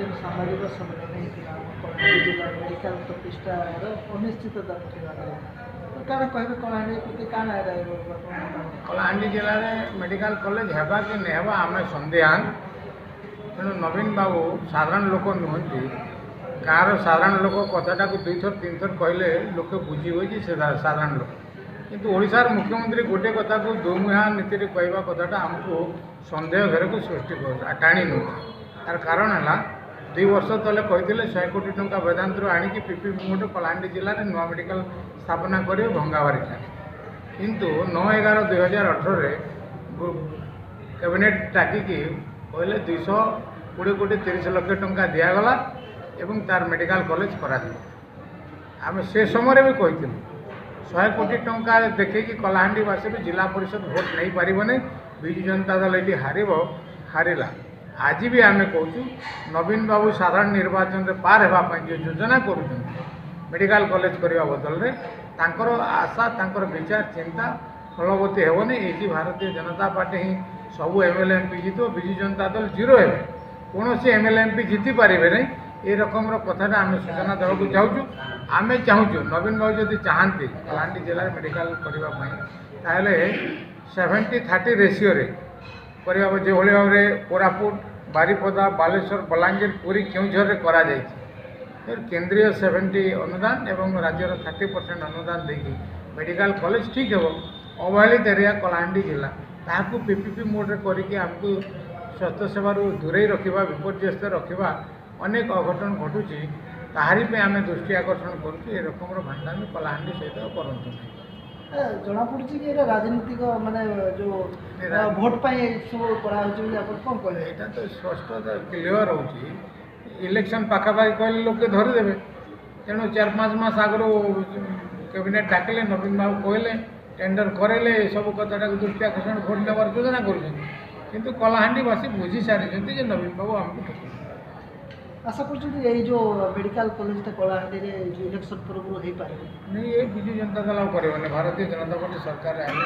ଯେନ୍ ସାମ୍ବାଦିକ ସମ୍ମିଳନୀ ହେଇଥିଲା କଳାହାଣ୍ଡି ଜିଲ୍ଲା ମେଡ଼ିକାଲ ପ୍ରତିଷ୍ଠାର ଅନିଶ୍ଚିତତା ପ୍ରତିବାଦରେ କାଣା କହିବେ କଳାହାଣ୍ଡି ପ୍ରତି କାଣା କଳାହାଣ୍ଡି ଜିଲ୍ଲାରେ ମେଡ଼ିକାଲ କଲେଜ ହେବା କି ନାଇଁ ହେବା ଆମେ ସନ୍ଦେହାନ। ତେଣୁ ନବୀନ ବାବୁ ସାଧାରଣ ଲୋକ ନୁହନ୍ତି। ଗାଁର ସାଧାରଣ ଲୋକ କଥାଟାକୁ 2 ଥର 3 ଥର କହିଲେ ଲୋକେ ବୁଝିବେ ଯେ ସେ ସାଧାରଣ ଲୋକ। କିନ୍ତୁ ଓଡ଼ିଶାର ମୁଖ୍ୟମନ୍ତ୍ରୀ ଗୋଟିଏ କଥାକୁ ଦୁମୁହା ନୀତିରେ କହିବା କଥାଟା ଆମକୁ ସନ୍ଦେହ ଘରକୁ ସୃଷ୍ଟି ଟାଣି ନେଉଛି। ତାର କାରଣ ହେଲା 2 ବର୍ଷ ତଳେ କହିଥିଲେ 100 କୋଟି ଟଙ୍କା ବେଦାନ୍ତରୁ ଆଣିକି ପିପିପି ମୋଡରେ କଳାହାଣ୍ଡି ଜିଲ୍ଲାରେ ନୂଆ ମେଡ଼ିକାଲ ସ୍ଥାପନା କରିବେ ଭଙ୍ଗାବାରିଟା। କିନ୍ତୁ 9/11/2018ରେ କ୍ୟାବିନେଟ୍ ଡାକିକି କହିଲେ 220 କୋଟି 30 ଲକ୍ଷ ଟଙ୍କା ଦିଆଗଲା ଏବଂ ତାର ମେଡ଼ିକାଲ କଲେଜ କରାଯିବ। ଆମେ ସେ ସମୟରେ ବି କହିଥିଲୁ 100 କୋଟି ଟଙ୍କା ଦେଖେଇକି କଳାହାଣ୍ଡିବାସୀରୁ ଜିଲ୍ଲା ପରିଷଦ ଭୋଟ ନେଇପାରିବନି, ବିଜୁ ଜନତା ଦଳ ଏଠି ହାରିଲା। ଆଜି ବି ଆମେ କହୁଛୁ ନବୀନ ବାବୁ ସାଧାରଣ ନିର୍ବାଚନରେ ପାର ହେବା ପାଇଁ ଯେଉଁ ଯୋଜନା କରୁଛନ୍ତି ମେଡ଼ିକାଲ କଲେଜ କରିବା ବଦଳରେ ତାଙ୍କର ଆଶା ତାଙ୍କର ବିଚାର ଚିନ୍ତା ଫଳବତୀ ହେବନି। ଏଇଠି ଭାରତୀୟ ଜନତା ପାର୍ଟି ହିଁ ସବୁ MLA MP ଜିତିବ, ବିଜୁ ଜନତା ଦଳ 0 ହେବେ, କୌଣସି MLA MP ଜିତି ପାରିବେ ନାହିଁ। ଏ ରକମର କଥାଟା ଆମେ ସୂଚନା ଦେବାକୁ ଚାହୁଁଛୁ। ଆମେ ଚାହୁଁଛୁ ନବୀନ ବାବୁ ଯଦି ଚାହାନ୍ତି କଳାହାଣ୍ଡି ଜିଲ୍ଲାରେ ମେଡ଼ିକାଲ କରିବା ପାଇଁ ତାହେଲେ 70-30 ରେସିଓରେ କରିବା, ଯେଭଳି ଭାବରେ କୋରାପୁଟ, ବାରିପଦା, ବାଲେଶ୍ୱର, ବଲାଙ୍ଗୀର, ପୁରୀ, କେଉଁଝରରେ କରାଯାଇଛି। କେନ୍ଦ୍ରୀୟ 70 ଅନୁଦାନ ଏବଂ ରାଜ୍ୟର 30% ଅନୁଦାନ ଦେଇକି ମେଡ଼ିକାଲ କଲେଜ ଠିକ୍ ହେବ। ଅବହେଳିତ ଏରିଆ କଳାହାଣ୍ଡି ଜିଲ୍ଲା ତାହାକୁ ପିପିପି ମୋଡରେ କରିକି ଆମକୁ ସ୍ୱାସ୍ଥ୍ୟ ସେବାରୁ ଦୂରେଇ ରଖିବା, ବିପର୍ଯ୍ୟସ୍ତ ରଖିବା, ଅନେକ ଅଘଟଣ ଘଟୁଛି। ତାହାରି ପାଇଁ ଆମେ ଦୃଷ୍ଟି ଆକର୍ଷଣ କରୁଛୁ। ଏ ରକମର ଭାଣ୍ଡାମି କଳାହାଣ୍ଡି ସହିତ କରନ୍ତୁ ନାହିଁ। ଜଣାପଡ଼ୁଛି କି ଏଇଟା ରାଜନୈତିକ ମାନେ ଯେଉଁ ଭୋଟ ପାଇଁ ସବୁ କରାହେଉଛି ବୋଲି ଆପଣ କ'ଣ କହିବେ? ଏଇଟା ତ ସ୍ପଷ୍ଟ କ୍ଲିୟର ହେଉଛି। ଇଲେକ୍ସନ୍ ପାଖାପାଖି କହିଲେ ଲୋକେ ଧରିଦେବେ। ତେଣୁ 4-5 ମାସ ଆଗରୁ କ୍ୟାବିନେଟ୍ ଡାକିଲେ, ନବୀନ ବାବୁ କହିଲେ, ଟେଣ୍ଡର କରେଇଲେ, ଏସବୁ କଥାଟାକୁ ଦୃଷ୍ଟି ଆକର୍ଷଣ ଭୋଟ ନେବାର ଯୋଜନା କରୁଛନ୍ତି। କିନ୍ତୁ କଳାହାଣ୍ଡିବାସୀ ବୁଝି ସାରିଛନ୍ତି ଯେ ନବୀନ ବାବୁ ଆମକୁ ଠକୁଛନ୍ତି। ଆଶା କରୁଛନ୍ତି ଏଇ ଯେଉଁ ମେଡ଼ିକାଲ କଲେଜଟା କଳାହାଣ୍ଡିରେ ଯେଉଁ ଇଲେକ୍ସନ୍ ପୂର୍ବରୁ ହେଇପାରିବ? नहीं, ये विजु जनता दल करेंगे, भारतीय जनता पार्टी सरकार आने